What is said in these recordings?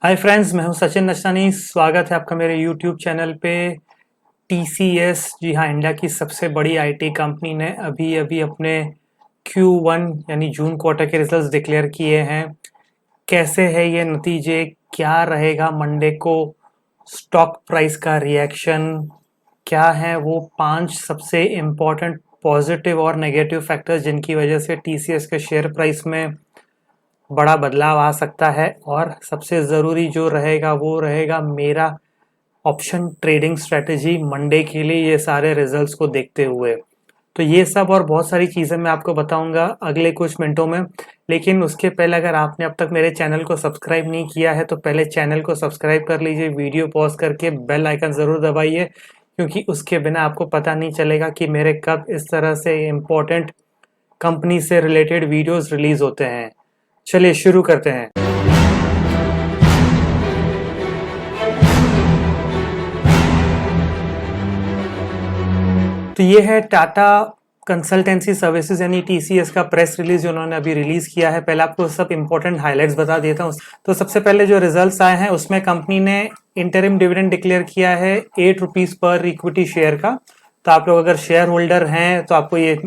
Hi friends, मैं हूं सचिन नचतानी। स्वागत है आपका मेरे यूट्यूब चैनल पे। टीसीएस, जी हाँ, इंडिया की सबसे बड़ी आईटी कंपनी ने अभी अभी अपने Q1 यानी जून क्वार्टर के रिजल्ट्स डिक्लेयर किए हैं। कैसे है ये नतीजे, क्या रहेगा मंडे को स्टॉक प्राइस का रिएक्शन, क्या है वो 5 सबसे इम्पोर्टेंट पॉजिटिव और नेगेटिव फैक्टर्स जिनकी वजह से टीसीएस के शेयर प्राइस में बड़ा बदलाव आ सकता है, और सबसे ज़रूरी जो रहेगा वो रहेगा मेरा ऑप्शन ट्रेडिंग स्ट्रेटजी मंडे के लिए, ये सारे रिजल्ट्स को देखते हुए। तो ये सब और बहुत सारी चीज़ें मैं आपको बताऊंगा अगले कुछ मिनटों में। लेकिन उसके पहले अगर आपने अब तक मेरे चैनल को सब्सक्राइब नहीं किया है तो पहले चैनल को सब्सक्राइब कर लीजिए, वीडियो पॉज करके बेल आइकन ज़रूर दबाइए, क्योंकि उसके बिना आपको पता नहीं चलेगा कि मेरे कब इस तरह से इम्पोर्टेंट कंपनी से रिलेटेड वीडियोस रिलीज होते हैं। चलिए शुरू करते हैं। तो ये है टाटा कंसल्टेंसी सर्विसेज यानी टीसीएस का प्रेस रिलीज जो उन्होंने अभी रिलीज किया है। पहले आपको सब इंपॉर्टेंट हाइलाइट्स बता देता हूँ। तो सबसे पहले जो रिजल्ट्स आए हैं उसमें कंपनी ने इंटरिम डिविडेंड डिक्लेयर किया है 8 रुपीज पर इक्विटी शेयर का। तो आप लोग अगर शेयर होल्डर हैं तो आपको ये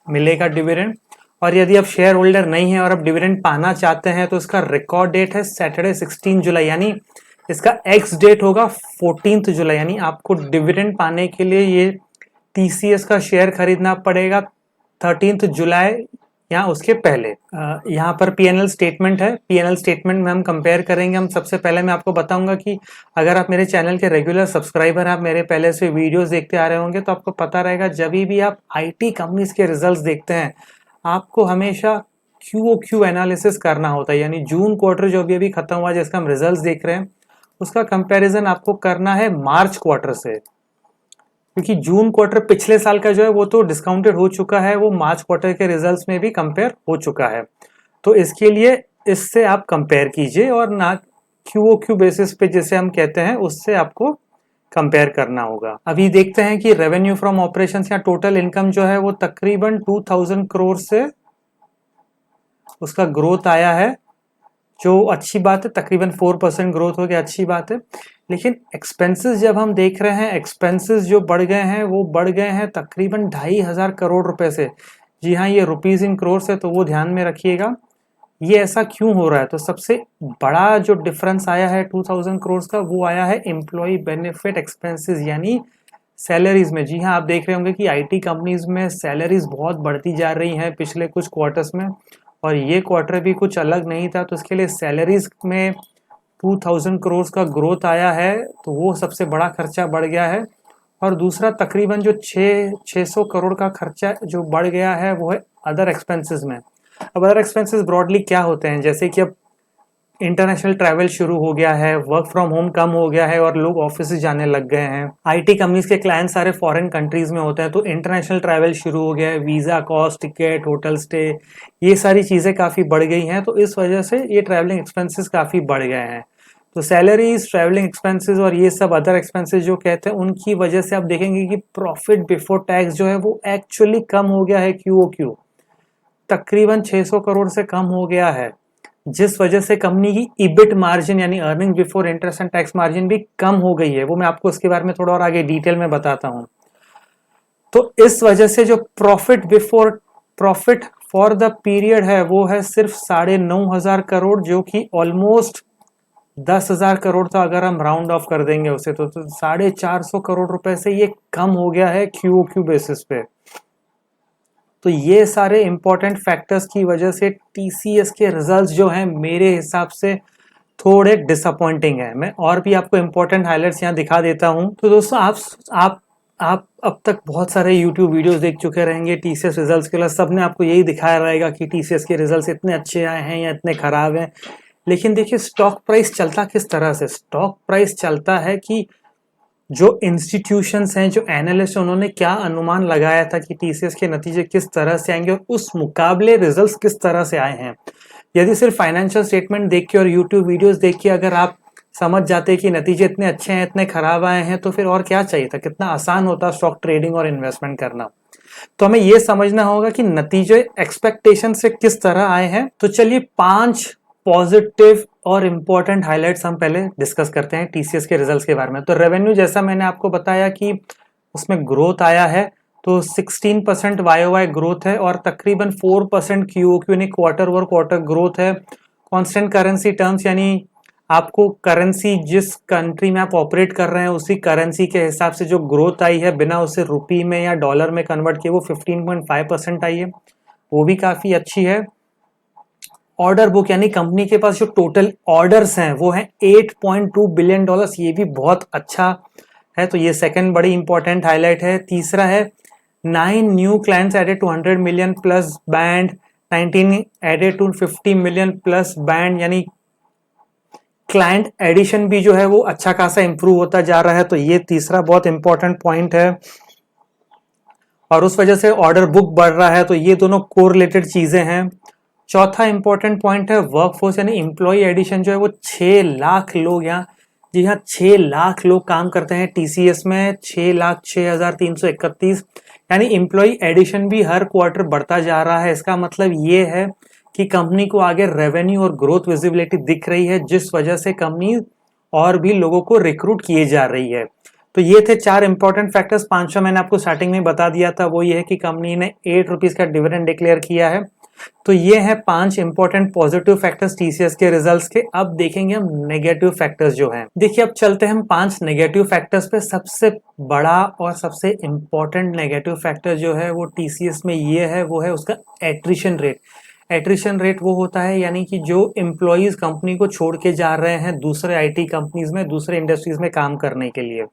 मिलेगा डिविडेंड, और यदि आप शेयर होल्डर नहीं है और आप डिविडेंड पाना चाहते हैं तो इसका रिकॉर्ड डेट है सैटरडे 16 जुलाई, यानी इसका एक्स डेट होगा 14 जुलाई। यानी आपको डिविडेंड पाने के लिए ये टीसीएस का शेयर खरीदना पड़ेगा 13 जुलाई या उसके पहले। यहाँ पर पीएनएल स्टेटमेंट है। पीएनएल स्टेटमेंट में हम कंपेयर करेंगे। हम सबसे पहले मैं आपको बताऊंगा कि अगर आप मेरे चैनल के रेगुलर सब्सक्राइबर, आप मेरे पहले से वीडियोस देखते आ रहे होंगे तो आपको पता रहेगा जब भी आप आईटी कंपनीज के रिजल्ट्स देखते हैं आपको हमेशा क्यूओक्यू एनालिसिस करना होता है। यानी जून क्वार्टर जो अभी खत्म हुआ जिसका हम रिजल्ट्स देख रहे हैं उसका कंपैरिजन आपको करना है मार्च क्वार्टर से, क्योंकि जून क्वार्टर पिछले साल का जो है वो तो डिस्काउंटेड हो चुका है, वो मार्च क्वार्टर के रिजल्ट्स में भी कंपेयर हो चुका है। तो इसके लिए इससे आप कंपेयर कीजिए और ना क्यूओक्यू बेसिस पे जिसे हम कहते हैं उससे आपको कंपेयर करना होगा। अभी देखते हैं कि रेवेन्यू फ्रॉम ऑपरेशंस या टोटल इनकम जो है वो तकरीबन 2000 करोड़ से उसका ग्रोथ आया है, जो अच्छी बात है। तकरीबन 4% ग्रोथ हो गया, अच्छी बात है। लेकिन एक्सपेंसेस जब हम देख रहे हैं, एक्सपेंसेस जो बढ़ गए हैं वो बढ़ गए हैं तकरीबन 2500 करोड़ रुपए से। जी हाँ, ये रुपीज इन करोड़ से, तो वो ध्यान में रखिएगा। ये ऐसा क्यों हो रहा है? तो सबसे बड़ा जो डिफरेंस आया है 2000 करोड़ का वो आया है एम्प्लॉय बेनिफिट एक्सपेंसेस यानी सैलरीज में। जी हाँ, आप देख रहे होंगे कि आईटी कंपनीज में सैलरीज बहुत बढ़ती जा रही हैं पिछले कुछ क्वार्टर्स में, और ये क्वार्टर भी कुछ अलग नहीं था। तो इसके लिए सैलरीज में 2000 करोड़ का ग्रोथ आया है, तो वो सबसे बड़ा खर्चा बढ़ गया है। और दूसरा तकरीबन जो 600 करोड़ का खर्चा जो बढ़ गया है वो है अदर एक्सपेंसेस में। अब अदर एक्सपेंसेस ब्रॉडली क्या होते हैं? जैसे कि अब इंटरनेशनल ट्रैवल शुरू हो गया है, वर्क फ्रॉम होम कम हो गया है और लोग ऑफिस जाने लग गए हैं। आईटी कंपनीज के क्लाइंट सारे फॉरेन कंट्रीज में होते हैं, तो इंटरनेशनल ट्रैवल शुरू हो गया है। Visa cost, ticket, hotel stay, ये सारी चीजें काफी बढ़ गई हैं। तो इस वजह से ये ट्रैवलिंग एक्सपेंसेस काफी बढ़ गए हैं। तो सैलरीज, ट्रैवलिंग एक्सपेंसेस और ये सब अदर एक्सपेंसेस जो कहते हैं उनकी वजह से आप देखेंगे कि प्रॉफिट बिफोर टैक्स जो है वो एक्चुअली कम हो गया है क्यूओक्यू, तकरीबन 600 करोड़ से कम हो गया है, जिस वजह से कंपनी की इबिट मार्जिन यानी earning before interest and tax margin भी कम हो गई है। वो मैं आपको इसके बारे में थोड़ा और आगे डिटेल में बताता हूं। तो इस वजह से जो प्रॉफिट फॉर द पीरियड है वो है सिर्फ 9,500 करोड़, जो कि ऑलमोस्ट 10,000 करोड़ था अगर हम राउंड ऑफ कर देंगे उसे। तो 450 करोड़ रुपए से ये कम हो गया है क्यूओक्यू बेसिस पे। तो ये सारे इंपॉर्टेंट फैक्टर्स की वजह से टीसीएस के रिजल्ट्स जो हैं मेरे हिसाब से थोड़े डिसअपॉइंटिंग है। मैं और भी आपको इंपॉर्टेंट हाइलाइट्स यहाँ दिखा देता हूँ। तो दोस्तों आप अब तक बहुत सारे यूट्यूब वीडियोस देख चुके रहेंगे टीसीएस रिजल्ट्स के लिए। सबने आपको यही दिखाया रहेगा कि टीसीएस के रिजल्ट्स इतने अच्छे आए हैं या इतने खराब हैं। लेकिन देखिए स्टॉक प्राइस चलता किस तरह से? स्टॉक प्राइस चलता है कि जो इंस्टीट्यूशंस हैं, जो एनालिस्ट हैं, उन्होंने क्या अनुमान लगाया था कि टीसीएस के नतीजे किस तरह से आएंगे और उस मुकाबले रिजल्ट्स किस तरह से आए हैं। यदि सिर्फ फाइनेंशियल स्टेटमेंट देख के और यूट्यूब वीडियोस देख के अगर आप समझ जाते कि नतीजे इतने अच्छे हैं, इतने खराब आए हैं, तो फिर और क्या चाहिए था? कितना आसान होता स्टॉक ट्रेडिंग और इन्वेस्टमेंट करना। तो हमें ये समझना होगा कि नतीजे एक्सपेक्टेशन से किस तरह आए हैं। तो चलिए 5 पॉजिटिव और इम्पोर्टेंट हाइलाइट्स हम पहले डिस्कस करते हैं टीसीएस के रिजल्ट्स के बारे में। तो रेवेन्यू जैसा मैंने आपको बताया कि उसमें ग्रोथ आया है, तो 16% वाईओवाई ग्रोथ है और तकरीबन 4% क्यूओक्यू यानी क्वार्टर ओवर क्वार्टर ग्रोथ है। कांस्टेंट करेंसी टर्म्स यानी आपको करेंसी जिस कंट्री में आप ऑपरेट कर रहे हैं उसी करेंसी के हिसाब से जो ग्रोथ आई है बिना उसे रुपी में या डॉलर में कन्वर्ट किए वो 15.5% आई है, वो भी काफ़ी अच्छी है। ऑर्डर बुक यानी कंपनी के पास जो टोटल ऑर्डर्स हैं वो हैं $8.2 बिलियन, ये भी बहुत अच्छा है, तो ये सेकंड बड़ी इंपॉर्टेंट हाईलाइट है। तीसरा है 9 new clients added to 100 million plus band, 19 added to 50 million plus band, यानी क्लाइंट एडिशन भी जो है वो अच्छा खासा इंप्रूव होता जा रहा है, तो ये तीसरा बहुत इंपॉर्टेंट पॉइंट है और उस वजह से ऑर्डर बुक बढ़ रहा है, तो ये दोनों कोरिलेटेड चीजें हैं। चौथा इंपॉर्टेंट पॉइंट है वर्कफोर्स यानी एम्प्लॉय एडिशन जो है वो 6 लाख लोग, यहाँ जी हाँ 6 लाख लोग काम करते हैं टीसीएस में, 6,06,331, यानी एम्प्लॉय एडिशन भी हर क्वार्टर बढ़ता जा रहा है। इसका मतलब ये है कि कंपनी को आगे रेवेन्यू और ग्रोथ विजिबिलिटी दिख रही है, जिस वजह से कंपनी और भी लोगों को रिक्रूट किए जा रही है। तो ये थे 4 इंपॉर्टेंट फैक्टर्स। पांचवा मैंने आपको स्टार्टिंग में बता दिया था, वो ये है कि कंपनी ने 8 रुपीज का डिविडेंड डिक्लेयर किया है। तो ये है 5 इंपॉर्टेंट पॉजिटिव फैक्टर्स टीसीएस के रिजल्ट्स के। अब देखेंगे हम नेगेटिव फैक्टर्स जो हैं। देखिए अब चलते हैं हम 5 नेगेटिव फैक्टर्स पे। सबसे बड़ा और सबसे इंपॉर्टेंट नेगेटिव फैक्टर जो है वो टीसीएस में ये है, वो है उसका एट्रिशन रेट। एट्रिशन रेट वो होता है यानी कि जो एम्प्लॉयज कंपनी को छोड़ के जा रहे हैं दूसरे आईटी कंपनीज में, दूसरे इंडस्ट्रीज में काम करने के लिए,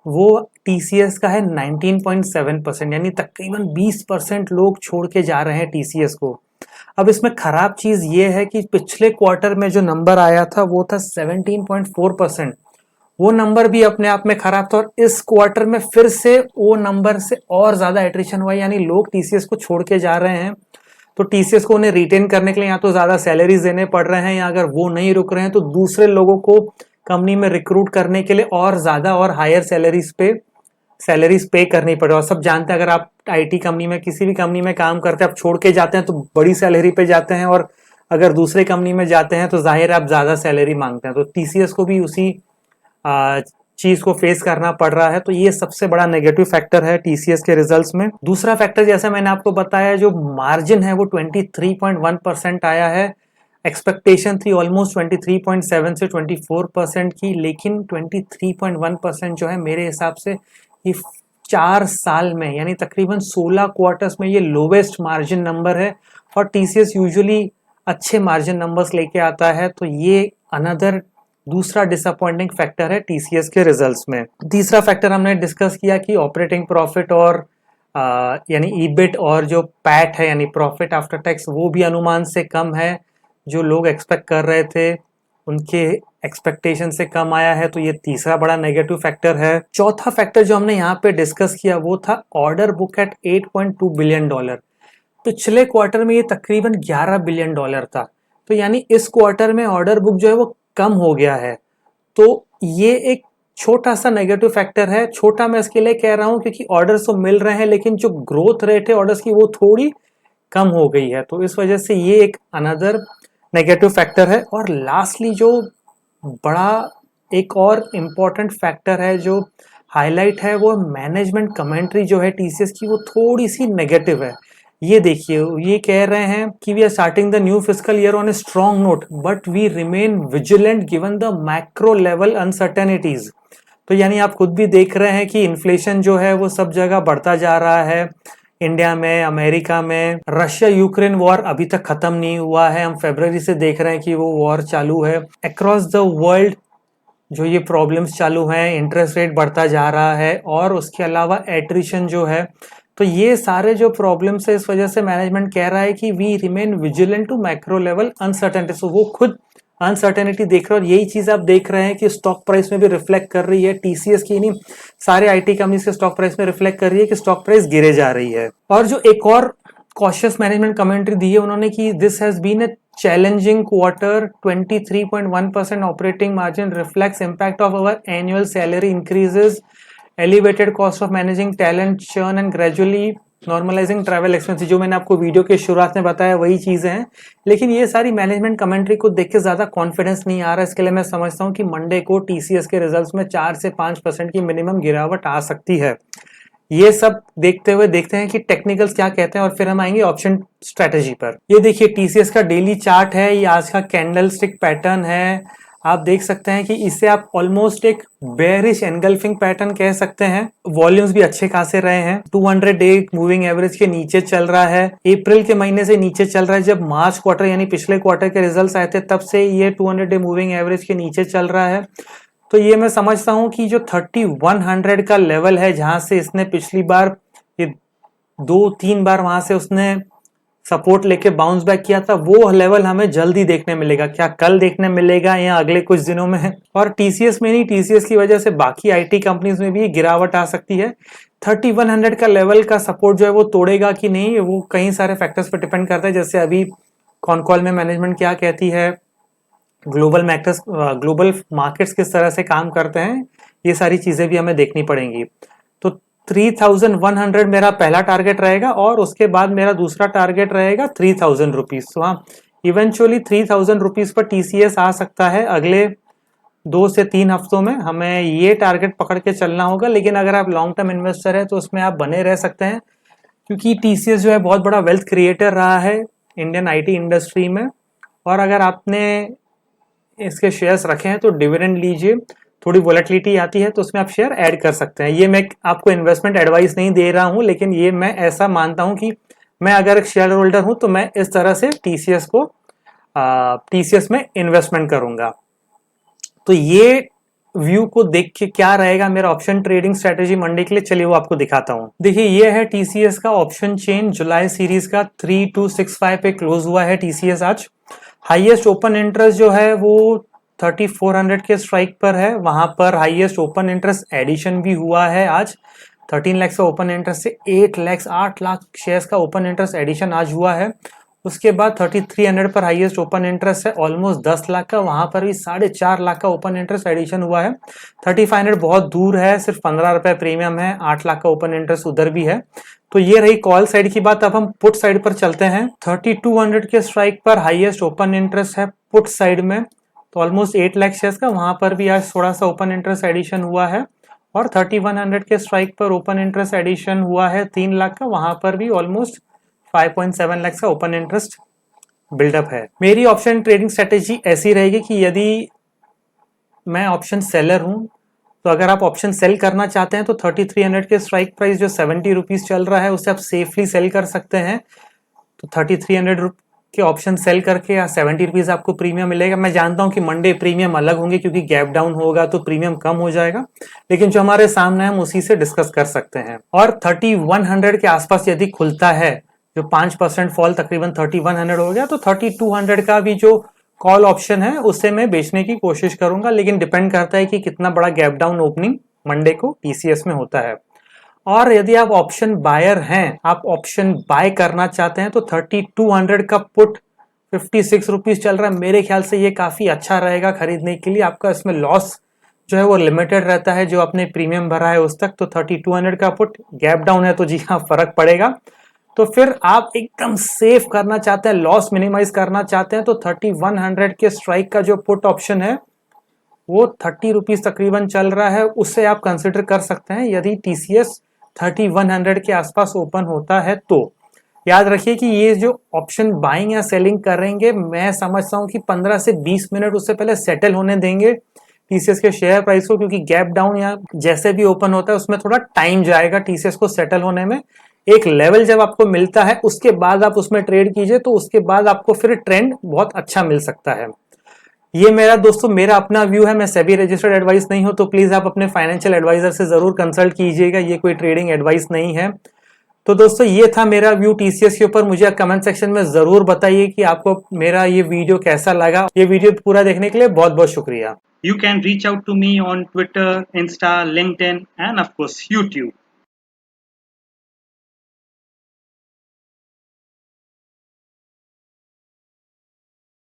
वो टीसीएस का है 19.7%, यानी तकरीबन 20% लोग छोड़ के जा रहे हैं टीसीएस को। अब इसमें खराब चीज ये है कि पिछले क्वार्टर में जो नंबर आया था वो था 17.4%, वो नंबर भी अपने आप में खराब था और इस क्वार्टर में फिर से वो नंबर से और ज्यादा एट्रिशन हुआ, यानी लोग टीसीएस को छोड़ के जा रहे हैं। तो टीसीएस को उन्हें रिटेन करने के लिए या तो ज्यादा सैलरीज देने पड़ रहे हैं, या अगर वो नहीं रुक रहे हैं तो दूसरे लोगों को कंपनी में रिक्रूट करने के लिए और ज्यादा और हायर सैलरीज पे करनी पड़े। और सब जानते हैं अगर आप आईटी कंपनी में किसी भी कंपनी में काम करते हैं, आप छोड़ के जाते हैं तो बड़ी सैलरी पे जाते हैं, और अगर दूसरे कंपनी में जाते हैं तो जाहिर आप ज्यादा सैलरी मांगते हैं। तो टीसीएस को भी उसी चीज को फेस करना पड़ रहा है, तो ये सबसे बड़ा नेगेटिव फैक्टर है टीसीएस के रिजल्ट्स में। दूसरा फैक्टर जैसा मैंने आपको बताया, जो मार्जिन है वो 23.1% आया है। एक्सपेक्टेशन थी ऑलमोस्ट 23.7 से 24% की, लेकिन 23.1% जो है मेरे हिसाब से ये 4 साल में यानी तकरीबन 16 क्वार्टर्स में ये लोवेस्ट मार्जिन नंबर है, और टीसीएस यूजुअली अच्छे मार्जिन नंबर्स लेके आता है, तो ये अनदर दूसरा डिसअपॉइंटिंग फैक्टर है टीसीएस के रिजल्ट्स में। तीसरा फैक्टर हमने डिस्कस किया कि ऑपरेटिंग प्रॉफिट और यानी ईबिट और जो पैट है यानी प्रॉफिट आफ्टर टैक्स वो भी अनुमान से कम है, जो लोग एक्सपेक्ट कर रहे थे उनके एक्सपेक्टेशन से कम आया है, तो ये तीसरा बड़ा नेगेटिव फैक्टर है। चौथा फैक्टर जो हमने यहाँ पे डिस्कस किया वो था ऑर्डर बुक एट $8.2 बिलियन। पिछले क्वार्टर में ये तकरीबन $11 बिलियन था, तो यानी इस क्वार्टर में ऑर्डर बुक जो है वो कम हो गया है, तो ये एक छोटा सा नेगेटिव फैक्टर है। छोटा मैं इसके लिए कह रहा हूं क्योंकि ऑर्डर्स तो मिल रहे हैं लेकिन जो ग्रोथ रेट है ऑर्डर्स की वो थोड़ी कम हो गई है, तो इस वजह से ये एक अनदर नेगेटिव फैक्टर है। और लास्टली जो बड़ा एक और इम्पॉर्टेंट फैक्टर है जो हाईलाइट है, वो मैनेजमेंट कमेंट्री जो है टीसीएस की वो थोड़ी सी नेगेटिव है। ये देखिए, ये कह रहे हैं कि we are starting the new fiscal year on a strong note but we remain vigilant given the macro level uncertainties. तो यानी आप खुद भी देख रहे हैं कि इन्फ्लेशन जो है वो सब जगह बढ़ता जा रहा है, इंडिया में, अमेरिका में। रशिया यूक्रेन वॉर अभी तक खत्म नहीं हुआ है, हम फरवरी से देख रहे हैं कि वो वॉर चालू है। अक्रॉस द वर्ल्ड जो ये प्रॉब्लम्स चालू हैं, इंटरेस्ट रेट बढ़ता जा रहा है, और उसके अलावा एट्रिशन जो है, तो ये सारे जो प्रॉब्लम्स है इस वजह से मैनेजमेंट कह रहा है कि we remain vigilant to macro level uncertainty. So वो खुद अनसर्टेनिटी देख रहे हैं, और यही चीज आप देख रहे हैं कि स्टॉक प्राइस में भी रिफ्लेक्ट कर रही है। टीसीएस की नहीं, सारे आईटी कंपनीज के स्टॉक प्राइस में रिफ्लेक्ट कर रही है कि स्टॉक प्राइस गिरे जा रही है। और जो एक और कॉशियस मैनेजमेंट कमेंट्री दी है उन्होंने कि this has been a challenging quarter, 23.1% operating margin reflects impact of our annual salary increases, elevated cost of managing talent churn and gradually normalising travel expenses, जो मैंने आपको वीडियो के शुरुआत में बताया वही चीज़ें हैं, लेकिन ये सारी मैनेजमेंट कमेंट्री को देख के ज़्यादा कॉन्फिडेंस नहीं आ रहा है। इसके लिए मैं समझता हूँ कि मंडे को टीसीएस के रिजल्ट्स में 4 से 5% की मिनिमम गिरावट आ सकती है। ये सब देखते हुए देखते हैं कि टेक्निकल्स क्या कहते हैं और फिर हम आएंगे ऑप्शन स्ट्रेटेजी पर। ये देखिए टीसीएस का डेली चार्ट है, ये आज का कैंडल स्टिक पैटर्न है। आप देख सकते हैं कि इसे आप ऑलमोस्ट एक बेयरिश एनगल्फिंग पैटर्न कह सकते हैं। वॉल्यूम्स भी अच्छे खासे रहे हैं। 200 डे मूविंग एवरेज के नीचे चल रहा है। अप्रैल के महीने से नीचे चल रहा है। जब मार्च क्वार्टर यानी पिछले क्वार्टर के रिजल्ट्स आए थे तब से ये 200 डे मूविंग एवरेज के नीचे चल रहा है। तो ये मैं समझता हूं कि जो 3100 का लेवल है, जहां से इसने पिछली बार ये 2-3 बार वहां से उसने सपोर्ट लेके बाउंस बैक किया था, वो लेवल हमें जल्दी देखने मिलेगा। क्या कल देखने मिलेगा या अगले कुछ दिनों में? और टीसीएस में नहीं, टीसीएस की वजह से बाकी आईटी कंपनीज में भी गिरावट आ सकती है। 3100 का लेवल का सपोर्ट जो है वो तोड़ेगा कि नहीं, वो कई सारे फैक्टर्स पर डिपेंड करता है। जैसे अभी कॉन कॉल में मैनेजमेंट क्या कहती है, ग्लोबल मार्केट्स किस तरह से काम करते हैं, ये सारी चीजें भी हमें देखनी पड़ेंगी। तो 3100 मेरा पहला टारगेट रहेगा और उसके बाद मेरा दूसरा टारगेट रहेगा 3000 रुपीज। तो हाँ, इवेंचुअली 3000 रुपीज पर टीसीएस आ सकता है अगले 2 से 3 हफ्तों में। हमें ये टारगेट पकड़ के चलना होगा, लेकिन अगर आप लॉन्ग टर्म इन्वेस्टर है तो उसमें आप बने रह सकते हैं, क्योंकि टीसीएस जो है बहुत बड़ा वेल्थ क्रिएटर रहा है इंडियन आईटी इंडस्ट्री में। और अगर आपने इसके शेयर्स रखे हैं तो डिविडेंड लीजिए, थोड़ी वोलेटिलिटी आती है तो उसमें आप शेयर ऐड कर सकते हैं। ये मैं आपको इन्वेस्टमेंट एडवाइस नहीं दे रहा हूं, लेकिन ये मैं ऐसा मानता हूं कि मैं अगर एक शेयर होल्डर हूं तो मैं इस तरह से टीसीएस में इन्वेस्टमेंट करूंगा। तो ये व्यू को देख के क्या रहेगा मेरा ऑप्शन ट्रेडिंग स्ट्रेटेजी मंडे के लिए, चलिए वो आपको दिखाता हूं। देखिए ये है टीसीएस का ऑप्शन चेन जुलाई सीरीज का। 3265 पे क्लोज हुआ है टीसीएस आज। हाईएस्ट ओपन इंटरेस्ट जो है वो 3400 के स्ट्राइक पर है। वहां पर हाईएस्ट ओपन इंटरेस्ट एडिशन भी हुआ है आज। 13 लाख का ओपन इंटरेस्ट से 8 लाख शेयर्स का ओपन इंटरेस्ट एडिशन आज हुआ है। उसके बाद 3300 पर हाईएस्ट ओपन इंटरेस्ट है, ऑलमोस्ट 10 लाख का, वहां पर भी 4.5 लाख का ओपन इंटरेस्ट एडिशन हुआ है। 3500 बहुत दूर है, सिर्फ 15 रुपए प्रीमियम है, 8 लाख का ओपन इंटरेस्ट उधर भी है। तो ये रही कॉल साइड की बात। अब हम पुट साइड पर चलते हैं। 3200 के स्ट्राइक पर हाईएस्ट ओपन इंटरेस्ट है पुट साइड में, तो ऑलमोस्ट 8 लाख शेयर्स का, वहां पर भी आज थोड़ा सा ओपन इंटरेस्ट एडिशन हुआ है। और 3100 के स्ट्राइक पर ओपन इंटरेस्ट एडिशन हुआ है 3 लाख का, वहां पर भी ऑलमोस्ट 5.7 लाख का ओपन इंटरेस्ट बिल्डअप है। मेरी ऑप्शन ट्रेडिंग स्ट्रेटेजी ऐसी रहेगी कि यदि मैं ऑप्शन सेलर हूं तो अगर आप ऑप्शन सेल करना चाहते हैं तो 3300 के स्ट्राइक प्राइस जो 70 रुपीज चल रहा है उससे आप सेफली सेल कर सकते हैं। तो 3300 के ऑप्शन सेल करके या 70 रुपीज आपको प्रीमियम मिलेगा। मैं जानता हूं कि मंडे प्रीमियम अलग होंगे क्योंकि गैप डाउन होगा तो प्रीमियम कम हो जाएगा, लेकिन जो हमारे सामने है हम उसी से डिस्कस कर सकते हैं। और 3100 के आसपास यदि खुलता है, जो 5% फॉल तकरीबन 3100 हो गया, तो 3200 का भी जो कॉल ऑप्शन है उससे मैं बेचने की कोशिश करूंगा, लेकिन डिपेंड करता है कि कितना बड़ा गैप डाउन ओपनिंग मंडे को टीसीएस में होता है। और यदि आप ऑप्शन बायर हैं, आप ऑप्शन बाय करना चाहते हैं, तो 3200 का पुट 56 रुपीज चल रहा है। मेरे ख्याल से ये काफी अच्छा रहेगा खरीदने के लिए। आपका इसमें लॉस जो है वो लिमिटेड रहता है, जो आपने प्रीमियम भरा है उस तक। तो 3200 का पुट, गैप डाउन है तो जी हाँ फर्क पड़ेगा। तो फिर आप एकदम सेफ करना चाहते हैं, लॉस मिनिमाइज करना चाहते हैं, तो 3100 के स्ट्राइक का जो पुट ऑप्शन है वो 30 रुपीज तकरीबन चल रहा है, उससे आप कंसिडर कर सकते हैं यदि टीसीएस 3100 के आसपास ओपन होता है। तो याद रखिए कि ये जो ऑप्शन बाइंग या सेलिंग करेंगे, मैं समझता हूं कि 15 से 20 मिनट उससे पहले सेटल होने देंगे टीसीएस के शेयर प्राइस को, क्योंकि गैप डाउन या जैसे भी ओपन होता है उसमें थोड़ा टाइम जाएगा टीसीएस को सेटल होने में। एक लेवल जब आपको मिलता है उसके बाद आप उसमें ट्रेड कीजिए, तो उसके बाद आपको फिर ट्रेंड बहुत अच्छा मिल सकता है। ये मेरा अपना व्यू है। मैं सेबी रजिस्टर्ड एडवाइस नहीं हूं, तो प्लीज आप अपने फाइनेंशियल एडवाइजर से जरूर कंसल्ट कीजिएगा, ये कोई ट्रेडिंग एडवाइस नहीं है। तो दोस्तों ये था मेरा व्यू टीसीएस के ऊपर। मुझे कमेंट सेक्शन में जरूर बताइए कि आपको मेरा ये वीडियो कैसा लगा। ये वीडियो पूरा देखने के लिए बहुत बहुत शुक्रिया। You can reach out to me on Twitter, Insta, LinkedIn, and of course YouTube.